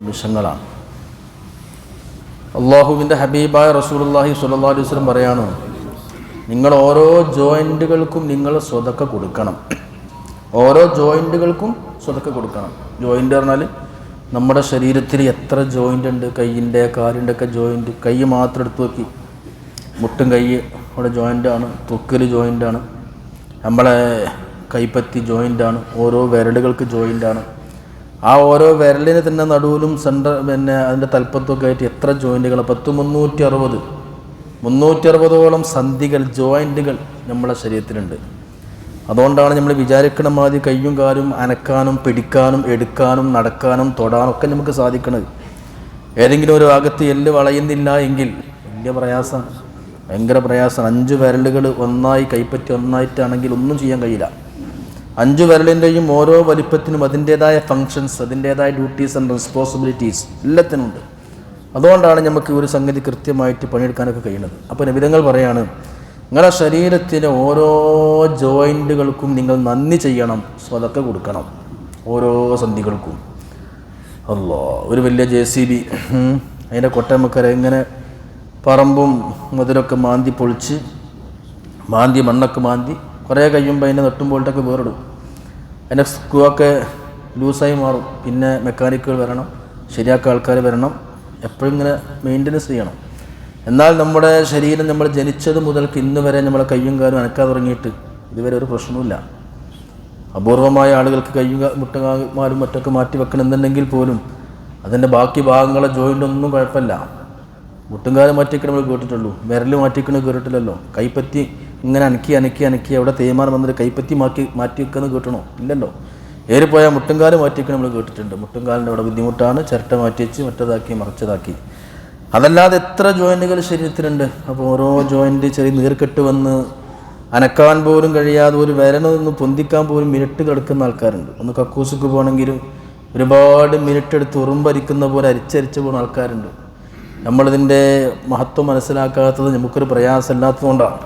നിമിഷങ്ങളാണ്. അള്ളാഹുവിൻ്റെ ഹബീബായ റസൂലുള്ളാഹി സ്വല്ലല്ലാഹു അലൈഹി വസല്ലം പറയാണ്, നിങ്ങൾ ഓരോ ജോയിൻറ്റുകൾക്കും നിങ്ങൾ സ്വതക്ക കൊടുക്കണം. ഓരോ ജോയിൻറ്റുകൾക്കും സ്വതക്ക കൊടുക്കണം. ജോയിൻ്റ് പറഞ്ഞാൽ നമ്മുടെ ശരീരത്തിൽ എത്ര ജോയിൻ്റ് ഉണ്ട്, കയ്യിൻ്റെ കാലിൻ്റെ ഒക്കെ ജോയിൻറ്റ്. കൈ മാത്രം എടുത്ത് നോക്കി, മുട്ടും കൈ അവിടെ ജോയിൻ്റാണ്, ത്വക്കിൽ ജോയിൻ്റാണ്, നമ്മളെ കൈപ്പത്തി ജോയിൻ്റാണ്, ഓരോ വിരലുകൾക്ക് ജോയിൻ്റാണ്. ആ ഓരോ വിരലിന് തന്നെ നടുവിലും പിന്നെ അതിൻ്റെ തലപ്പത്തൊക്കെ ആയിട്ട് എത്ര ജോയിൻറ്റുകൾ, 360ഓളം സന്ധികൾ, ജോയിൻറ്റുകൾ നമ്മുടെ ശരീരത്തിലുണ്ട്. അതുകൊണ്ടാണ് നമ്മൾ വിചാരിക്കണ മാതിരി കയ്യും കാലും അനക്കാനും പിടിക്കാനും എടുക്കാനും നടക്കാനും തൊടാനും ഒക്കെ നമുക്ക് സാധിക്കണത്. ഏതെങ്കിലും ഒരു ഭാഗത്ത് എല്ല് വളയുന്നില്ല എങ്കിൽ വലിയ പ്രയാസമാണ്, ഭയങ്കര പ്രയാസമാണ്. 5 വിരലുകൾ ഒന്നായി കൈപ്പറ്റി ഒന്നായിട്ടാണെങ്കിൽ ഒന്നും ചെയ്യാൻ കഴിയില്ല. 5 വിരലിൻ്റെയും ഓരോ വലിപ്പത്തിനും അതിൻ്റേതായ ഫങ്ഷൻസ്, അതിൻ്റേതായ ഡ്യൂട്ടീസ് ആൻഡ് റെസ്പോൺസിബിലിറ്റീസ് എല്ലാത്തിനുണ്ട്. അതുകൊണ്ടാണ് നമുക്ക് ഒരു സംഗതി കൃത്യമായിട്ട് പണിയെടുക്കാനൊക്കെ കഴിയുന്നത്. അപ്പോൾ നബിതങ്ങൾ പറയാണ്, നിങ്ങളുടെ ശരീരത്തിലെ ഓരോ ജോയിൻറ്റുകൾക്കും നിങ്ങൾ നന്ദി ചെയ്യണം, സ്വതക്ക കൊടുക്കണം, ഓരോ സന്ധികൾക്കും. അല്ലാ, ഒരു വലിയ JCB അതിൻ്റെ കൊട്ടമക്കര ഇങ്ങനെ പറമ്പും മുതലൊക്കെ മാന്തി പൊളിച്ച് മണ്ണൊക്കെ മാന്തി കുറേ കഴിയുമ്പോൾ അതിൻ്റെ നെട്ടുമ്പോഴത്തൊക്കെ വേറിടും. അതിൻ്റെ സ്ക്രൂ ഒക്കെ ലൂസായി മാറും. പിന്നെ മെക്കാനിക്കുകൾ വരണം, ശരിയാക്കുക ആൾക്കാർ വരണം, എപ്പോഴും ഇങ്ങനെ മെയിൻ്റനൻസ് ചെയ്യണം. എന്നാൽ നമ്മുടെ ശരീരം നമ്മൾ ജനിച്ചത് മുതൽക്ക് ഇന്ന് വരെ നമ്മളെ കയ്യും കാലും അനക്കാതെ തുടങ്ങിയിട്ട് ഇതുവരെ ഒരു പ്രശ്നവുമില്ല. അപൂർവമായ ആളുകൾക്ക് കയ്യും മുട്ടുകാലും മറ്റൊക്കെ മാറ്റി വെക്കണമെന്നുണ്ടെങ്കിൽ പോലും അതിൻ്റെ ബാക്കി ഭാഗങ്ങളെ ജോയിൻ്റൊന്നും കുഴപ്പമില്ല. മുട്ടുംകാലം മാറ്റിക്കണ നമ്മൾ കേട്ടിട്ടുള്ളൂ, വിരൽ മാറ്റിക്കണ കേട്ടിട്ടില്ലല്ലോ. കൈപ്പറ്റി ഇങ്ങനെ അനക്കി അവിടെ തേയ്മാനം വന്നിട്ട് കൈപ്പറ്റി മാറ്റി വെക്കുന്നത് കേട്ടണോ? ഇല്ലല്ലോ. ഏറിപ്പോയാൽ മുട്ടുംകാലം മാറ്റിക്കണ നമ്മൾ കേട്ടിട്ടുണ്ട്. മുട്ടുംകാലിൻ്റെ അവിടെ ബുദ്ധിമുട്ടാണ്, ചിരട്ട മാറ്റി വെച്ച് മറ്റേതാക്കി മറിച്ചതാക്കി. അതല്ലാതെ എത്ര ജോയിൻറ്റുകൾ ശരീരത്തിലുണ്ട്. അപ്പോൾ ഓരോ ജോയിൻറ്റ് ചെറിയ നീർക്കെട്ട് വന്ന് അനക്കാൻ പോലും കഴിയാതെ ഒരു വിരലൊന്ന് പൊന്തിക്കാൻ പോലും മിനിറ്റ് കിടക്കുന്ന ആൾക്കാരുണ്ട്. ഒന്ന് കക്കൂസുക്ക് പോകണമെങ്കിലും ഒരുപാട് മിനിറ്റ് എടുത്ത് ഉറുമ്പരിക്കുന്ന പോലെ അരിച്ചരിച്ച് പോകുന്ന ആൾക്കാരുണ്ട്. നമ്മളിതിൻ്റെ മഹത്വം മനസ്സിലാക്കാത്തത് നമുക്കൊരു പ്രയാസമില്ലാത്തതുകൊണ്ടാണ്.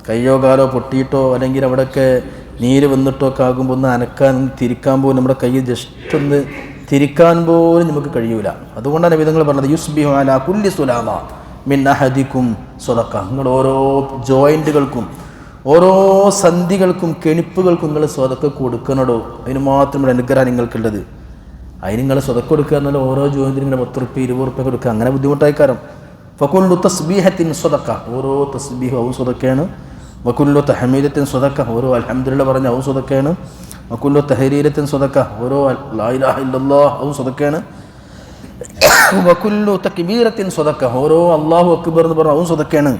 കയ്യോ കാലോ പൊട്ടിയിട്ടോ അല്ലെങ്കിൽ അവിടെയൊക്കെ നീര് വന്നിട്ടോ ഒക്കെ ആകുമ്പോൾ ഒന്ന് അനക്കാൻ തിരിക്കാൻ പോലും നമ്മുടെ കൈ ജസ്റ്റ് ഒന്ന് തിരിക്കാൻ പോലും നമുക്ക് കഴിയൂല. അതുകൊണ്ടാണ് വിധങ്ങൾ പറഞ്ഞത്, യുസ്ബിഹു അലാ കുല്ലി സുലാമ മിൻ അഹദിക്കും സ്വതക്ക. നിങ്ങൾ ഓരോ ജോയിൻറ്റുകൾക്കും ഓരോ സന്ധികൾക്കും കെണിപ്പുകൾക്കും നിങ്ങൾ സ്വതക്ക കൊടുക്കണടോ. അതിന് മാത്രം അനുഗ്രഹം നിങ്ങൾക്കുള്ളത്. അതിന് നിങ്ങൾ സ്വതക്ക കൊടുക്കുക എന്നാൽ ഓരോ ജോയിൻറ്റിനും ഇങ്ങനെ 10 റുപ്യ 20 റുപ്യ കൊടുക്കുക, അങ്ങനെ ബുദ്ധിമുട്ടായി കാരണം. ഫകുല്ലു തസ്ബീഹത്തിൻ സ്വതക്ക, ഓരോ തസ്ബീഹും അവൻ സ്വതക്കയാണ്. വകുല്ലു തഹമീദത്തിൻ സ്വതക്ക, ഓരോ അൽഹംദുലില്ലാഹ് പറഞ്ഞ അവൻ സ്വതക്കയാണ്. വകുല്ലു തഹരീരത്തിൻ സ്വതക്ക, ഓരോ ലാ ഇലാഹ ഇല്ലല്ലാഹ് അവൻ സ്വതക്കയാണ്. വകുല്ലു തക്ബീറത്തിൻ സ്വതക്ക, ഓരോ അല്ലാഹു അക്ബർ എന്ന് പറഞ്ഞ അവൻ സ്വതക്കയാണ്.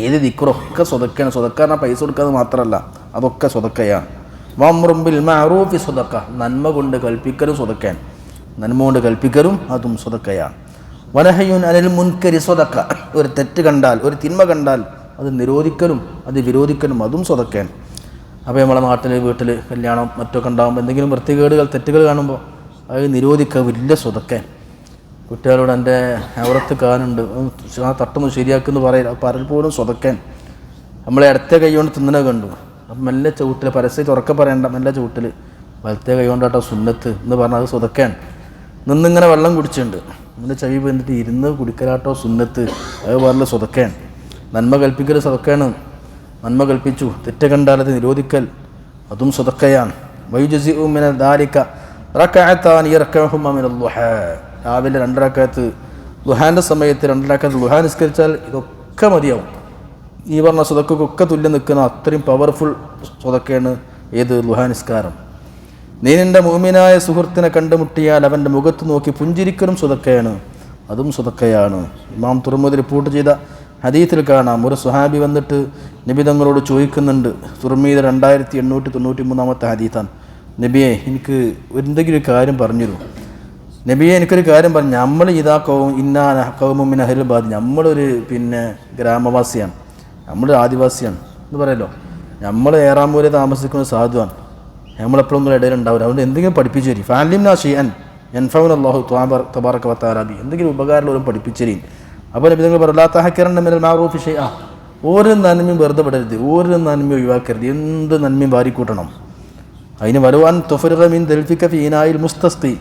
ഏത് ദിക്റൊക്കെ സ്വതക്കയാണ്. സ്വതക്കാരനാ പൈസ കൊടുക്കാതെ മാത്രമല്ല, അതൊക്കെ സ്വതക്കയാണ്. വഅംറും ബിൽ മഅറൂഫി സ്വതക്ക, നന്മ കൊണ്ട് കൽപ്പിക്കലും സ്വതക്കയാണ്. നന്മ കൊണ്ട് കൽപ്പിക്കലും അതും സ്വതക്കയാണ്. വനഹയുൻ അനിൽ മുൻകരി സ്വതക്ക, ഒരു തെറ്റ് കണ്ടാൽ ഒരു തിന്മ കണ്ടാൽ അത് നിരോധിക്കലും അത് വിരോധിക്കലും അതും സ്വതക്കയാണ്. അപ്പോൾ നമ്മളെ നാട്ടിൽ വീട്ടിൽ കല്യാണം മറ്റൊക്കെ ഉണ്ടാകുമ്പോൾ എന്തെങ്കിലും വൃത്തികേടുകൾ തെറ്റുകൾ കാണുമ്പോൾ അത് നിരോധിക്കുക വലിയ സ്വതക്കൻ. കുട്ടികളോട് എൻ്റെ അവറത്ത് കാനുണ്ട്, ആ തട്ടൊന്ന് ശരിയാക്കുമെന്ന് പറയില്ല, പലപ്പോഴും സ്വതക്കൻ. നമ്മളെ ഇടത്തെ കൈ കൊണ്ട് തിന്നണ കണ്ടു, അപ്പം മെല്ലെ ചവിട്ടിൽ പരസ്യം തുറക്കെ പറയണ്ട, മെല്ലെ ചവിട്ടിൽ വലത്തെ കൈ കൊണ്ടാട്ടോ സുന്നത്ത് എന്ന് പറഞ്ഞാൽ അത് സ്വതക്കൻ. നിന്നിങ്ങനെ വെള്ളം കുടിച്ചിട്ടുണ്ട്, എന്നിട്ട് ചെവി വന്നിട്ട് ഇരുന്ന് കുടിക്കലാട്ടോ സുന്നത്ത്, അത് പറഞ്ഞാൽ സ്വതക്കൻ. നന്മ കൽപ്പിക്കൽ സ്വതക്കാണ്. നന്മ കൽപ്പിച്ചു, തെറ്റ് കണ്ടാൽ അത് നിരോധിക്കൽ അതും സ്വതക്കയാണ്. വയുജസിഉ മിന ദാലിക റകഅതാനി യർകഉഹുമ മിനൽ ദുഹാ, രാവിലെ 2 റകഅത്ത് ദുഹാൻ്റെ സമയത്ത് 2 റകഅത്ത് ദുഹാ നിസ്കരിച്ചാൽ ഇതൊക്കെ മതിയാവും. ഈ പറഞ്ഞ സ്വതക്കൊക്കെ തുല്യം നിൽക്കുന്ന അത്രയും പവർഫുൾ സ്വതക്കയാണ് ഏത് ദുഹാ നിസ്കാരം. നീ നിൻ്റെ മുഅ്മിനായ സുഹൃത്തിനെ കണ്ടുമുട്ടിയാൽ അവൻ്റെ മുഖത്ത് നോക്കി പുഞ്ചിരിക്കലും സ്വതക്കയാണ്, അതും സ്വതക്കയാണ്. ഇമാം തുർമുദി റിപ്പോർട്ട് ചെയ്ത ഹദീത്തിൽ കാണാം, ഒരു സ്വഹാബി വന്നിട്ട് നബി തങ്ങളോട് ചോദിക്കുന്നുണ്ട്. തുർമീദ് 2893 ഹദീത്താണ്. നബിയെ, എനിക്ക് എന്തെങ്കിലും ഒരു കാര്യം പറഞ്ഞിരുന്നു. നബിയെ, എനിക്കൊരു കാര്യം പറഞ്ഞു. നമ്മൾ ഇതാ ഇന്നാ കൗമുമിൻ അഹ്ലിൽ ബാദ്, നമ്മളൊരു ഗ്രാമവാസിയാണ്, നമ്മൾ ആദിവാസിയാണ് എന്ന് പറയല്ലോ. നമ്മൾ ഏറാമൂല താമസിക്കുന്ന സാധുവാണ്, നമ്മളെപ്പോഴും ഒന്നും ഇടയിലുണ്ടാവില്ല. അതുകൊണ്ട് എന്തെങ്കിലും പഠിപ്പിച്ചു തരും. ഫഅല്ലിംനാ ഷൈഅൻ യൻഫഉന അല്ലാഹു തബാറക വതആല ബി, എന്തെങ്കിലും ഉപകാരമുള്ളവരും പഠിപ്പിച്ചു തരും. അപ്പോൾ നബി തങ്ങൾ പറഞ്ഞു, ലാ തഹഖിറന്ന മിനൽ മഅറൂഫി ഷൈഅ, ഒരു നന്മയും വെറുതെ വിടരുത്, ഒരു നന്മയും ഒഴിവാക്കരുത്, എന്ത് നന്മയും വാരിക്കൂട്ടണം. അതിന് വരുവാൻ തുഫറിഖ മിൻ ദൽഫിക ഫീ ഇനായിൽ മുസ്തസ്ഖി,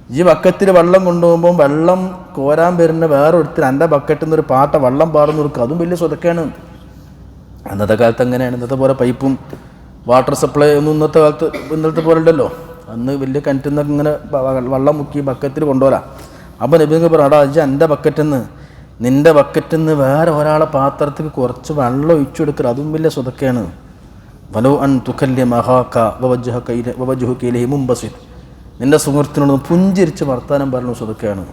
ഈ ബക്കറ്റിൽ വെള്ളം കൊണ്ടുപോകുമ്പോൾ വെള്ളം കോരാൻ വരുന്ന വേറെ ഒരുത്തിന് എൻ്റെ ബക്കറ്റിൽ നിന്നൊരു പാട്ട വെള്ളം പാർന്നു കൊടുക്കുക, അതും വലിയ സ്വതക്കാണ്. അന്നത്തെ കാലത്ത് അങ്ങനെയാണ്. ഇന്നത്തെ പോലെ പൈപ്പും വാട്ടർ സപ്ലൈ ഒന്നും ഇന്നത്തെ പോലെ ഉണ്ടല്ലോ. അന്ന് വലിയ കിണറ്റിൽ നിന്നൊക്കെ ഇങ്ങനെ വെള്ളം മുക്കി ബക്കറ്റിൽ കൊണ്ടുവരാം. അപ്പോൾ നബിങ്ങൾ പറയാം, അജ് എൻ്റെ ബക്കറ്റിൽ നിന്ന് നിൻ്റെ ബക്കറ്റിൽ നിന്ന് വേറെ ഒരാളെ പാത്രത്തിൽ കുറച്ച് വെള്ളം ഒഴിച്ചു കൊടുക്കുക, അതും വലിയ സ്വതക്കാണ്. വലോ അൻ തുക്കല്യ മഹാക്ക വവജുഹുക്കയിലെ മുമ്പസിൽ, നിൻ്റെ സുഹൃത്തിനോട് പുഞ്ചിരിച്ച് വർത്താനം പറഞ്ഞു സ്വതക്കാണ്.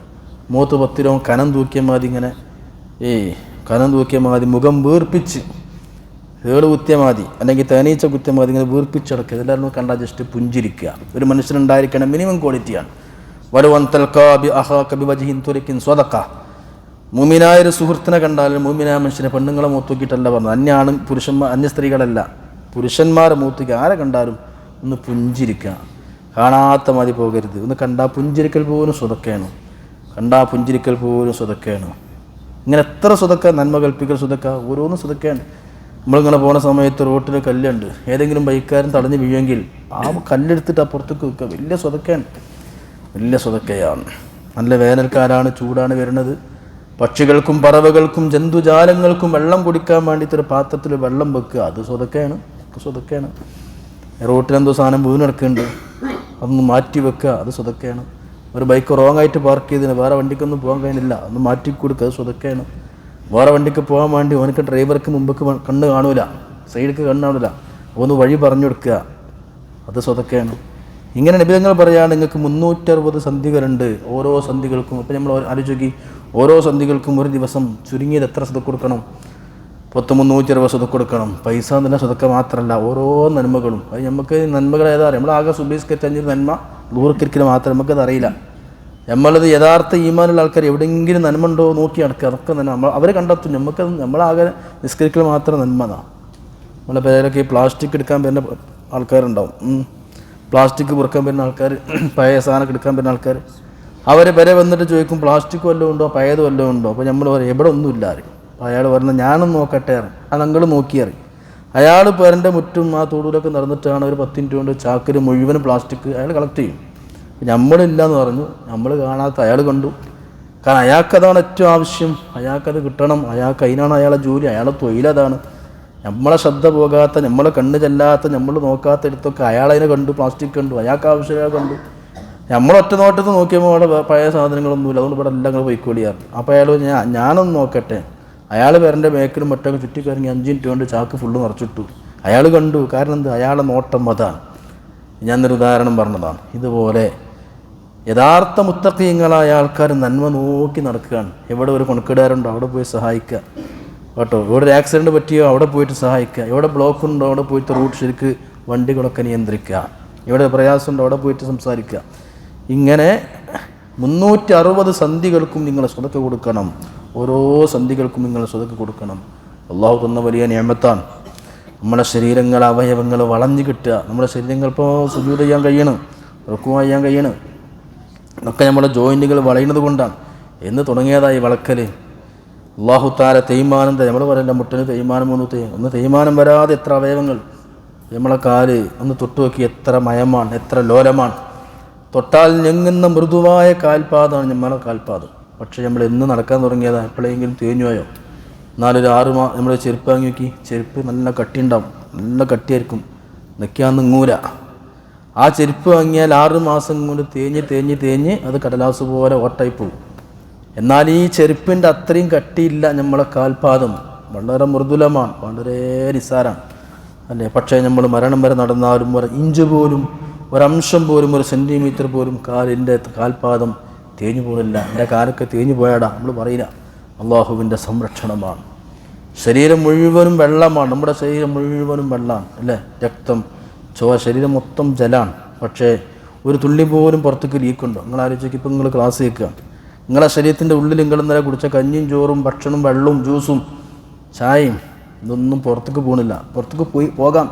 മൂത്ത് പത്തിരോ കനം തൂക്കിയ മാതി ഇങ്ങനെ കനം തൂക്കിയ മാതി മുഖം വീർപ്പിച്ച് ഏള് കുത്തിയ മാതി അല്ലെങ്കിൽ തേനീച്ച കുത്തിയ മാതി ഇങ്ങനെ വീർപ്പിച്ചടക്കുക. ഇതെല്ലാവരും കണ്ടാൽ ജസ്റ്റ് പുഞ്ചിരിക്കുക. ഒരു മനുഷ്യനുണ്ടായിരിക്കണം മിനിമം ക്വാളിറ്റിയാണ്. വലുവൻ തൽക്കാബി അഹാബി വജിഹിൻ തുരക്കിൻ സ്വതക്ക, മൂമിനായൊരു സുഹൃത്തിനെ കണ്ടാലും മൂമിനായ മനുഷ്യനെ പെണ്ണുങ്ങളെ മൂത്തൂക്കിയിട്ടല്ല പറഞ്ഞത്, അന്യാണ് പുരുഷന്മാർ അന്യ സ്ത്രീകളല്ല, പുരുഷന്മാരെ മൂത്തൂക്കി ആരെ കണ്ടാലും ഒന്ന് പുഞ്ചിരിക്കുക. കാണാത്ത മതി പോകരുത്. ഒന്ന് കണ്ടാൽ പുഞ്ചിരിക്കൽ പോലും സ്വതക്കയാണ്. കണ്ടാൽ പുഞ്ചിരിക്കൽ പോലും സ്വതക്കയാണ്. ഇങ്ങനെ എത്ര സ്വതക്ക, നന്മ കൽപ്പിക്കൽ സ്വതക്ക, ഓരോന്നും സ്വതക്കയാണ്. നമ്മളിങ്ങനെ പോകുന്ന സമയത്ത് റോട്ടിൽ കല്ലുണ്ട്, ഏതെങ്കിലും ബൈക്കാരൻ തടഞ്ഞ് വീഴുമെങ്കിൽ ആ കല്ലെടുത്തിട്ട് അപ്പുറത്തേക്ക് വെക്കുക, വലിയ സ്വതക്കയാണ്, വലിയ സ്വതക്കയാണ്. നല്ല വേനൽക്കാലാണ്, ചൂടാണ് വരുന്നത്. പക്ഷികൾക്കും പറവകൾക്കും ജന്തുജാലങ്ങൾക്കും വെള്ളം കുടിക്കാൻ വേണ്ടിയിട്ടൊരു പാത്രത്തിൽ വെള്ളം വെക്കുക, അത് സ്വതക്കയാണ്, സ്വതക്കയാണ്. റോട്ടിലെന്തോ സാധനം വീണ് കിടക്കുന്നുണ്ട്, അതൊന്ന് മാറ്റി വെക്കുക, അത് സ്വതക്കയാണ്. ഒരു ബൈക്ക് റോങ് ആയിട്ട് പാർക്ക് ചെയ്തതിന് വേറെ വണ്ടിക്കൊന്നും പോകാൻ കഴിയുന്നില്ല, ഒന്ന് മാറ്റി കൊടുക്കുക, അത് സ്വതക്കയാണ്. വേറെ വണ്ടിക്ക് പോകാൻ വേണ്ടി ഓനക്ക് ഡ്രൈവർക്ക് മുമ്പേക്ക് കണ്ണ് കാണൂല, സൈഡിലേക്ക് കണ്ണ് കാണില്ല, ഒന്ന് വഴി പറഞ്ഞു കൊടുക്കുക, അത് സ്വതക്കയാണ്. ഇങ്ങനെ നിബിധങ്ങൾ പറയുകയാണ്, നിങ്ങൾക്ക് 360 സന്ധികളുണ്ട്, ഓരോ സന്ധികൾക്കും. അപ്പോൾ നമ്മൾ ആലോചിക്കി, ഓരോ സന്ധികൾക്കും ഒരു ദിവസം ചുരുങ്ങിയത് എത്ര സ്വതക്ക കൊടുക്കണം? 360 സ്വതക്ക കൊടുക്കണം. പൈസ എന്നുള്ള സ്വതക്ക മാത്രമല്ല, ഓരോ നന്മകളും. അത് നമുക്ക് നന്മകൾ ഏതാ അറിയാം? നമ്മളാകെ സുബീസ്കരിച്ച് 5 നന്മ 100 കിരിക്കൽ മാത്രം നമുക്കത് അറിയില്ല. നമ്മളത് യഥാർത്ഥ ഈമാനുള്ള ആൾക്കാർ എവിടെയെങ്കിലും നന്മ ഉണ്ടോ നോക്കി നടക്കുക, അതൊക്കെ നന്മ അവർ കണ്ടെത്തും. നമ്മളാകെ നിസ്കരിക്കൽ മാത്രം നന്മതാണ്. നമ്മളെ പേരൊക്കെ ഈ പ്ലാസ്റ്റിക് എടുക്കാൻ വരുന്ന ആൾക്കാരുണ്ടാവും, പ്ലാസ്റ്റിക് പുറക്കാൻ വരുന്ന ആൾക്കാർ, പഴയ സാധനം എടുക്കാൻ വരുന്ന ആൾക്കാർ, അവർ വരെ വന്നിട്ട് ചോദിക്കും പ്ലാസ്റ്റിക് വല്ലതും ഉണ്ടോ, പഴയത് വല്ലതും ഉണ്ടോ? അപ്പോൾ നമ്മൾ പറയും എവിടെ ഒന്നുമില്ല അറിയും. അപ്പോൾ അയാൾ പറഞ്ഞാൽ ഞാനൊന്ന് നോക്കട്ടെ അറിയും. അത് നിങ്ങൾ നോക്കിയറി. അയാൾ പേരൻ്റെ മുറ്റും ആ തോടിലൊക്കെ നടന്നിട്ടാണ് ഒരു 10 മിനിറ്റ് കൊണ്ട് ചാക്കിൽ മുഴുവൻ പ്ലാസ്റ്റിക് അയാൾ കളക്ട് ചെയ്യും. നമ്മളില്ല എന്ന് പറഞ്ഞു, നമ്മൾ കാണാത്ത അയാൾ കണ്ടു. കാരണം അയാൾക്കതാണ് ഏറ്റവും ആവശ്യം, അയാൾക്കത് കിട്ടണം, അതിനാണ് അയാളെ ജോലി, അയാളെ തൊഴിലതാണ്. നമ്മളെ ശ്രദ്ധ പോകാത്ത, നമ്മളെ കണ്ണ് ചെല്ലാത്ത, നമ്മൾ നോക്കാത്ത ഇടത്തൊക്കെ അയാളതിനെ കണ്ടു, പ്ലാസ്റ്റിക് കണ്ടു, അയാൾക്ക് ആവശ്യം കണ്ടു. നമ്മളൊറ്റ നോട്ടത്ത് നോക്കിയപ്പോൾ അവിടെ പഴയ സാധനങ്ങളൊന്നുമില്ല, അതുകൊണ്ട് ഇവിടെ എല്ലാം പോയിക്കോളിയാറ്. അപ്പോൾ അയാൾ ഞാനൊന്ന് നോക്കട്ടെ. അയാൾ പേരൻ്റെ മേക്കിലും മറ്റൊക്കെ ചുറ്റിക്കറങ്ങി 5 മിനിറ്റ് കൊണ്ട് ചാക്ക് ഫുള്ള് നിറച്ചിട്ടു. അയാൾ കണ്ടു. കാരണം എന്ത്? അയാളെ നോട്ടം അതാണ്. ഞാനൊരു ഉദാഹരണം പറഞ്ഞതാണ്. ഇതുപോലെ യഥാർത്ഥ മുത്തഖീങ്ങളായ ആൾക്കാർ നന്മ നോക്കി നടക്കുകയാണ്. എവിടെ ഒരു കൊണക്കിടാറുണ്ടോ അവിടെ പോയി സഹായിക്കുക കേട്ടോ. ഇവിടെ ഒരു ആക്സിഡൻറ്റ് പറ്റിയോ അവിടെ പോയിട്ട് സഹായിക്കുക. എവിടെ ബ്ലോക്ക് ഉണ്ടോ അവിടെ പോയിട്ട് റൂട്ട് ശരിക്ക് വണ്ടികളൊക്കെ നിയന്ത്രിക്കുക. എവിടെ പ്രയാസമുണ്ടോ അവിടെ പോയിട്ട് സംസാരിക്കുക. ഇങ്ങനെ 360 സന്ധികൾക്കും നിങ്ങൾ സ്വതക്ക കൊടുക്കണം. ഓരോ സന്ധികൾക്കും നിങ്ങൾ സ്വതക്ക കൊടുക്കണം. അള്ളാഹു തന്ന വലിയ നിഅമത്താണ്. നമ്മുടെ ശരീരങ്ങൾ, അവയവങ്ങൾ വളഞ്ഞു കിട്ടുക. നമ്മുടെ ശരീരങ്ങൾ ഇപ്പോൾ സുജൂദ് ചെയ്യാൻ കഴിയണം, റുക്കൂ ചെയ്യാൻ കഴിയണം. ഒക്കെ നമ്മുടെ ജോയിൻറ്റുകൾ വളയുന്നത് കൊണ്ടാണ്. എന്ന് തുടങ്ങിയതായി വളക്കൽ. അള്ളാഹു താല തേയ്മാനം, നമ്മൾ പറയല്ല മുട്ടിന് തേയ്മാനം ഒന്ന് തേയ്മാനം വരാതെ എത്ര അവയവങ്ങൾ. നമ്മളെ കാല് ഒന്ന് തൊട്ട് നോക്കി, എത്ര മയമാണ്, എത്ര ലോലമാണ്. തൊട്ടാൽ ഞെങ്ങുന്ന മൃദുവായ കാൽപാദമാണ് നമ്മളെ കാൽപാദം. പക്ഷേ നമ്മൾ എന്ന് നടക്കാൻ തുടങ്ങിയതാണ്. എപ്പോഴെങ്കിലും തേഞ്ഞുപോയോ? എന്നാലൊരു 6 മാസം നമ്മൾ ചെരുപ്പ് വാങ്ങി നോക്കി, ചെരുപ്പ് നല്ല കട്ടി ഉണ്ടാവും, നല്ല കട്ടിയായിരിക്കും, നിൽക്കാൻ നിങ്ങൂല. ആ ചെരുപ്പ് വാങ്ങിയാൽ 6 മാസം കൊണ്ട് തേഞ്ഞ് അത് കടലാസ് പോലെ ഓട്ടായി പോകും. എന്നാൽ ഈ ചെരുപ്പിൻ്റെ അത്രയും കട്ടിയില്ല നമ്മളെ കാൽപാദം. വളരെ മൃദുലമാണ്, വളരെ നിസ്സാരമാണ് അല്ലേ. പക്ഷേ നമ്മൾ മരണം വരെ നടന്നാലും ഒരു ഇഞ്ച് പോലും, ഒരംശം പോലും, 1 സെൻറ്റിമീറ്റർ പോലും കാലിൻ്റെ കാൽപാദം തേഞ്ഞു പോകില്ല. എൻ്റെ കാലൊക്കെ തേഞ്ഞു പോയാടാ നമ്മൾ പറയില്ല. അള്ളാഹുവിൻ്റെ സംരക്ഷണമാണ്. ശരീരം മുഴുവനും വെള്ളമാണ്. നമ്മുടെ ശരീരം മുഴുവനും വെള്ളമാണ് അല്ലേ. രക്തം, ശരീരം മൊത്തം ജലാണ്. പക്ഷേ ഒരു തുള്ളി പോലും പുറത്തേക്ക് ലീക്കുണ്ടോ? നിങ്ങൾ ആലോചിക്കും. ഇപ്പം നിങ്ങൾ ക്ലാസ് കേൾക്കുക, നിങ്ങളെ ശരീരത്തിൻ്റെ ഉള്ളിൽ നിങ്ങൾ ഇന്നലെ കുടിച്ച കഞ്ഞിയും ചോറും ഭക്ഷണവും വെള്ളവും ജ്യൂസും ചായയും ഇതൊന്നും പുറത്തേക്ക് പോകണില്ല. പുറത്തേക്ക് പോകാം,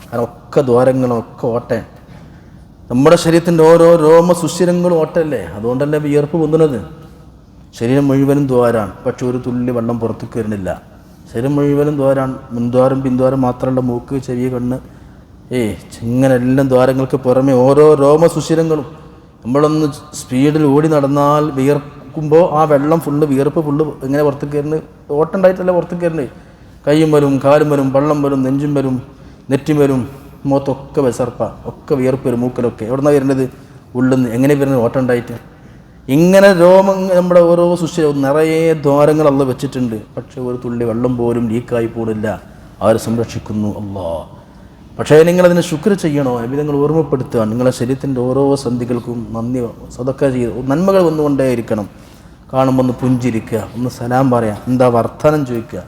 കാരണം ഒക്കെ ദ്വാരങ്ങളും ഒക്കെ ഓട്ടേ. നമ്മുടെ ശരീരത്തിൻ്റെ ഓരോ രോമസുഷിരങ്ങളും ഓട്ടല്ലേ. അതുകൊണ്ടല്ലേ വിയർപ്പ് പൊന്തുന്നത്. ശരീരം മുഴുവനും ദ്വാരാണ്, പക്ഷെ ഒരു തുള്ളി വെള്ളം പുറത്തേക്ക് വരുന്നില്ല. ശരീരം മുഴുവനും ദ്വാരാണ്. മുൻദ്വാരം പിൻദ്വാരം മാത്രമല്ല, മൂക്ക്, ചെവി, കണ്ണ്, ഇങ്ങനെ എല്ലാം ദ്വാരങ്ങൾക്ക് പുറമെ ഓരോ രോമസുഷിരങ്ങളും നമ്മളൊന്ന് സ്പീഡിൽ ഓടി നടന്നാൽ വിയർക്കുമ്പോൾ ആ വെള്ളം ഫുള്ള് വിയർപ്പ് ഫുള്ള് ഇങ്ങനെ പുറത്തേക്ക് കയറുന്നത്, ഓട്ടമുണ്ടായിട്ടല്ല പുറത്തേക്ക് കയറുന്നത്. കയ്യും വരും, കാലും വരും, വെള്ളം വരും, നെഞ്ചും വരും, നെറ്റും വരും, മുഖത്തൊക്കെ വിസർപ്പ, ഒക്കെ വിയർപ്പ് വരും, മൂക്കലൊക്കെ. എവിടെ നിന്നാണ് വരുന്നത്? ഉള്ളിൽ നിന്ന്. എങ്ങനെ വരുന്നത്? ഓട്ടം ഉണ്ടായിട്ട്. ഇങ്ങനെ രോമം നമ്മുടെ ഓരോ നിറയെ ദ്വാരങ്ങൾ അള്ള വെച്ചിട്ടുണ്ട്. പക്ഷെ ഒരു തുള്ളി വെള്ളം പോലും ലീക്കായി പോണില്ല. ആര് സംരക്ഷിക്കുന്നു? അല്ലാഹ്. പക്ഷേ നിങ്ങളതിനെ ശുക്ർ ചെയ്യണോ? നിങ്ങൾ ഓർമ്മപ്പെടുത്തുക. നിങ്ങളെ ശരീരത്തിൻ്റെ ഓരോ സന്ധികൾക്കും നന്ദി സദക്ക ചെയ്ത് നന്മകൾ വന്നുകൊണ്ടേയിരിക്കണം. കാണുമ്പോൾ ഒന്ന് പുഞ്ചിരിക്കുക, ഒന്ന് സലാം പറയാം, എന്താ വർത്തമാനം ചോദിക്കുക,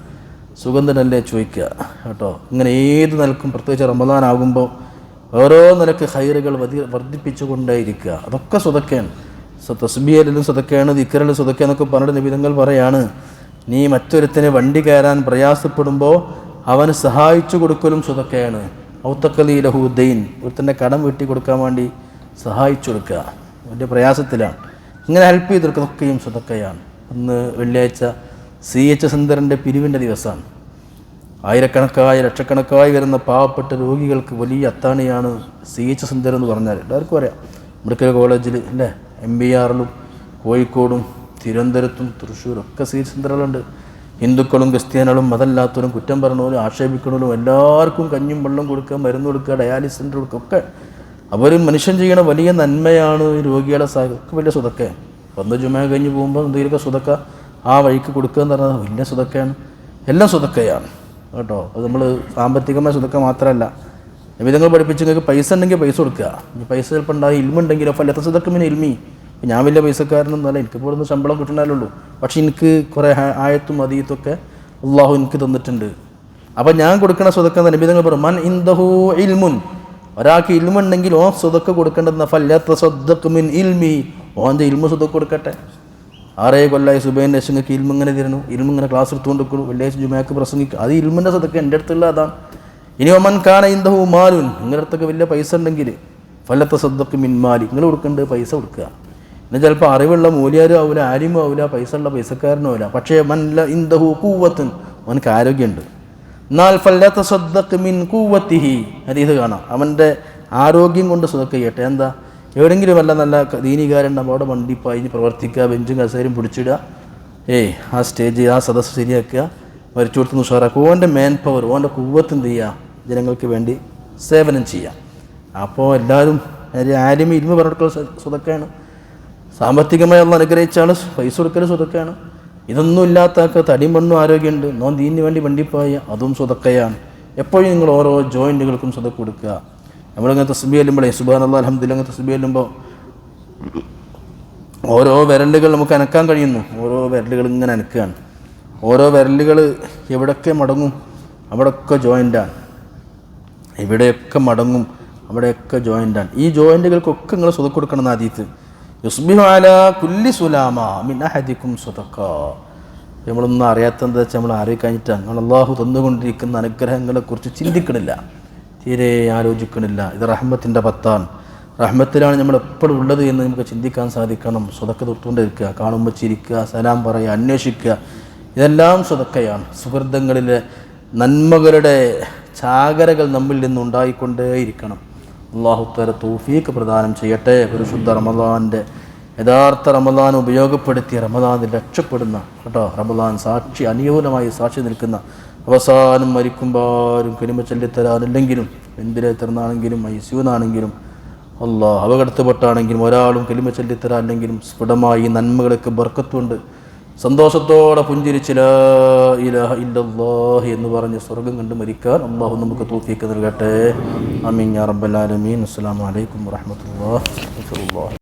സുഗന്ധനല്ലേ ചോദിക്കുക കേട്ടോ. ഇങ്ങനെ ഏത് നിലക്കും പ്രത്യേകിച്ച് റമദാൻ ആകുമ്പോൾ ഓരോ നിലക്ക് ഹൈറുകൾ വർദ്ധിപ്പിച്ചു കൊണ്ടേയിരിക്കുക. അതൊക്കെ സ്വതക്കയാണ്. തസ്ബീഹിലും സ്വതക്കയാണ്, ദിക്റിലും സ്വതക്കയെന്നൊക്കെ പറഞ്ഞിട്ട് നിബിധങ്ങൾ പറയാണ്, നീ മറ്റൊരുത്തിന് വണ്ടി കയറാൻ പ്രയാസപ്പെടുമ്പോൾ അവന് സഹായിച്ചു കൊടുക്കലും സ്വതക്കയാണ്. ഔത്തക്കലീലഹുദ്ദീൻ, ഒരുത്തൻ്റെ കടം വെട്ടി കൊടുക്കാൻ വേണ്ടി സഹായിച്ചു കൊടുക്കുക, വലിയ പ്രയാസത്തിലാണ്, ഇങ്ങനെ ഹെൽപ്പ് ചെയ്ത് കൊടുക്കുന്നതൊക്കെയും സ്വതക്കയാണ്. അന്ന് വെള്ളിയാഴ്ച CH സുന്ദരൻ്റെ പിരിവിൻ്റെ ദിവസമാണ്. ആയിരക്കണക്കായി ലക്ഷക്കണക്കായി വരുന്ന പാവപ്പെട്ട രോഗികൾക്ക് വലിയ അത്താണിയാണ് CH സുന്ദരം എന്ന് പറഞ്ഞാൽ. എല്ലാവർക്കും അറിയാം. മെഡിക്കൽ കോളേജിൽ അല്ലേ, MBRലും കോഴിക്കോടും തിരുവനന്തപുരത്തും തൃശ്ശൂരും ഒക്കെ CH സുന്ദരങ്ങളുണ്ട്. ഹിന്ദുക്കളും ക്രിസ്ത്യാനികളും മതമല്ലാത്തവരും കുറ്റം പറഞ്ഞവരും ആക്ഷേപിക്കണവരും എല്ലാവർക്കും കഞ്ഞും വെള്ളം കൊടുക്കുക, മരുന്ന് കൊടുക്കുക, ഡയാലിസിസ് സെൻ്റർ കൊടുക്കുക, ഒക്കെ അവർ മനുഷ്യൻ ചെയ്യണ വലിയ നന്മയാണ്. രോഗികളെ ഒക്കെ വലിയ സ്വതക്ക. ഒന്ന് ജുമ കഴിഞ്ഞ് പോകുമ്പോൾ എന്തെങ്കിലുമൊക്കെ സ്വതക്ക ആ വഴിക്ക് കൊടുക്കുക എന്ന് പറഞ്ഞാൽ വലിയ സ്വതക്കയാണ്. എല്ലാം സ്വതക്കയാണ് കേട്ടോ. അത് നമ്മൾ സാമ്പത്തികമായ സ്വതക്ക മാത്രമല്ല, വിധങ്ങൾ പഠിപ്പിച്ച് നിങ്ങൾക്ക് പൈസ ഉണ്ടെങ്കിൽ പൈസ കൊടുക്കുക. ഇനി പൈസ ചിലപ്പോൾ ഉണ്ടായി ഇൽമുണ്ടെങ്കിലോ ഫലത്തെ സ്വതക്കമിന് ഇൽമി. ഞാൻ വലിയ പൈസക്കാരനൊന്നുമല്ല, എനിക്കിപ്പോൾ ഒന്ന് ശമ്പളം കിട്ടണമല്ലോ. പക്ഷെ എനിക്ക് കുറേ ആയത്തും അതീത്തൊക്കെ അള്ളാഹു എനിക്ക് തന്നിട്ടുണ്ട്. അപ്പം ഞാൻ കൊടുക്കണ സ്വതക്ക നബിതങ്ങൾ പറയും, മൻ ഇൻദഹു ഇൽമുൻ, ഒരാൾക്ക് ഇൽമുണ്ടെങ്കിൽ ഓൻ സ്വതക്ക കൊടുക്കേണ്ടതെന്ന ഫല്ലത്ത സ്വദ്ദഖ്മിൻ ഇൽമി, ഓൻ്റെ ഇൽമു സ്വതക്ക കൊടുക്കട്ടെ. 6 കൊല്ലമായി സുബൈൻ്റെ നിങ്ങൾക്ക് ഇൽമിങ്ങനെ തരുന്നു, ഇൽമിങ്ങനെ ക്ലാസ് എടുത്തുകൊണ്ട് കൊടുക്കും, വെള്ളിയാഴ്ച ജുമയ്ക്ക് പ്രസംഗിക്കും, അത് ഇൽമിൻ്റെ സ്വതക്ക എൻ്റെ അടുത്തുള്ള അതാണ്. ഇനി ഒമൻ കാന ഇൻദഹു മാലുൻ, നിങ്ങളുടെ അടുത്തൊക്കെ വലിയ പൈസ ഉണ്ടെങ്കിൽ ഫല്ലത്ത സ്വദ്ദഖ്മിൻ മാലി, നിങ്ങൾ കൊടുക്കേണ്ടത് പൈസ കൊടുക്കുക. എന്നാൽ ചിലപ്പോൾ അറിവുള്ള മൂല്യാരും ആവില്ല, ആരും ആവില്ല, പൈസ ഉള്ള പൈസക്കാരനും ആവില്ല. പക്ഷേ മല്ല ഇൻദഹു കൂവത്തുൻ, അവനക്ക് ആരോഗ്യമുണ്ട്. എന്നാൽ ഫല്ലത്ത സ്വദ്ദഖ് മിൻ കൂവത്തിഹി, ഹദീസ് കാണാം, അവൻ്റെ ആരോഗ്യം കൊണ്ട് സ്വതക്ക ചെയ്യട്ടെ. എന്താ, എവിടെയെങ്കിലും വല്ല നല്ല ദീനികാരുണ്ടാകുമ്പോൾ അവിടെ വണ്ടിപ്പായി പ്രവർത്തിക്കുക, ബെഞ്ചും കസേരയും പിടിച്ചിടുക, ആ സ്റ്റേജ് ആ സദസ്സ് ശരിയാക്കുക, വരച്ചു കൊടുത്ത് ഉഷാറാക്കുക. ഓൻ്റെ മാൻ പവർ, ഓൻ്റെ കൂവത്ത് എന്ത് ചെയ്യുക, ജനങ്ങൾക്ക് വേണ്ടി സേവനം ചെയ്യുക. അപ്പോൾ എല്ലാവരും ആരും ഇരുന്ന് പറഞ്ഞിട്ടുള്ള സ്വതക്കയാണ്. സാമ്പത്തികമായി ഉള്ള അനുഗ്രഹിച്ചാണ് പൈസ കൊടുക്കൽ സ്വതക്കയാണ്. ഇതൊന്നും ഇല്ലാത്ത തടിയും മണ്ണും ആരോഗ്യമുണ്ട്, നോൻ ദീനിന് വേണ്ടി വണ്ടിപ്പായ, അതും സ്വതക്കയാണ്. എപ്പോഴും നിങ്ങൾ ഓരോ ജോയിൻറ്റുകൾക്കും സ്വതക്ക കൊടുക്കുക. നമ്മളിങ്ങനെ തസ്ബീഹ് ചെല്ലുമ്പോഴേ സുബ്ഹാനല്ലാഹ് അൽഹംദുലില്ലാഹ് അങ്ങനെ തസ്ബീഹ് ചെല്ലുമ്പോൾ ഓരോ വിരലുകൾ നമുക്ക് അനക്കാൻ കഴിയുന്നു. ഓരോ വിരലുകൾ ഇങ്ങനെ അനക്കുകയാണ്. ഓരോ വിരലുകൾ എവിടെയൊക്കെ മടങ്ങും അവിടെയൊക്കെ ജോയിൻ്റാണ്, ഇവിടെയൊക്കെ മടങ്ങും അവിടെയൊക്കെ ജോയിൻ്റാണ്. ഈ ജോയിൻറ്റുകൾക്കൊക്കെ നിങ്ങൾ സ്വതക്ക കൊടുക്കണം എന്ന് ഹദീസ്. യുസ്ബിഹു അലാ കുല്ലി സുലാമ മിൻ അഹദിക്കും സ്വതക്ക. നമ്മളൊന്നും അറിയാത്തതെന്താ വെച്ചാൽ നമ്മൾ അറിയിക്കഴിഞ്ഞിട്ടാണ്. നമ്മൾ അള്ളാഹു തന്നുകൊണ്ടിരിക്കുന്ന അനുഗ്രഹങ്ങളെക്കുറിച്ച് ചിന്തിക്കണില്ല, തീരെ ആലോചിക്കണില്ല. ഇത് റഹ്മത്തിൻ്റെ പത്താണ്. റഹ്മത്തിലാണ് നമ്മൾ എപ്പോഴും ഉള്ളത് എന്ന് നമുക്ക് ചിന്തിക്കാൻ സാധിക്കണം. സ്വതക്ക തൊട്ടുകൊണ്ടിരിക്കുക, കാണുമ്പോൾ ചിരിക്കുക, സലാം പറയുക, അന്വേഷിക്കുക, ഇതെല്ലാം സ്വതക്കയാണ്. സുഹൃത്തുക്കളിലെ നന്മകളുടെ ചാകരകൾ നമ്മിൽ നിന്നുണ്ടായിക്കൊണ്ടേയിരിക്കണം. അല്ലാഹു തആല തൗഫീഖ് പ്രദാനം ചെയ്യട്ടെ. പരിശുദ്ധ റമദാൻ്റെ യഥാർത്ഥ റമദാൻ ഉപയോഗപ്പെടുത്തി റമദാനിൽ രക്ഷപ്പെടുന്ന കേട്ടോ, റമദാൻ സാക്ഷി അനുകൂലമായി സാക്ഷി നിൽക്കുന്ന, അവസാനം മരിക്കുമ്പോഴും കലിമ ചൊല്ലിത്തരാനില്ലെങ്കിലും എന്തിലെ തരുന്നാണെങ്കിലും ഐസ്യൂന്നാണെങ്കിലും അല്ലാഹ് അപകടത്തിൽപ്പെട്ടാണെങ്കിലും ഒരാളും കലിമ ചൊല്ലിത്തരാനില്ലെങ്കിലും സ്ഫുടമായി നന്മകളൊക്കെ ബർക്കത്തുണ്ട് സന്തോഷത്തോടെ പുഞ്ചിരിച്ച് ലാ ഇലാഹ ഇല്ലല്ലാഹ് എന്ന് പറഞ്ഞ് സ്വർഗം കണ്ട് മരിക്കാൻ അല്ലാഹു നമുക്ക് തൗഫീഖ് നൽകട്ടെ. ആമീൻ യാ റബ്ബൽ ആലമീൻ. അസ്സലാമു അലൈക്കും വറഹ്മത്തുള്ളാഹി വബറകാതുഹു.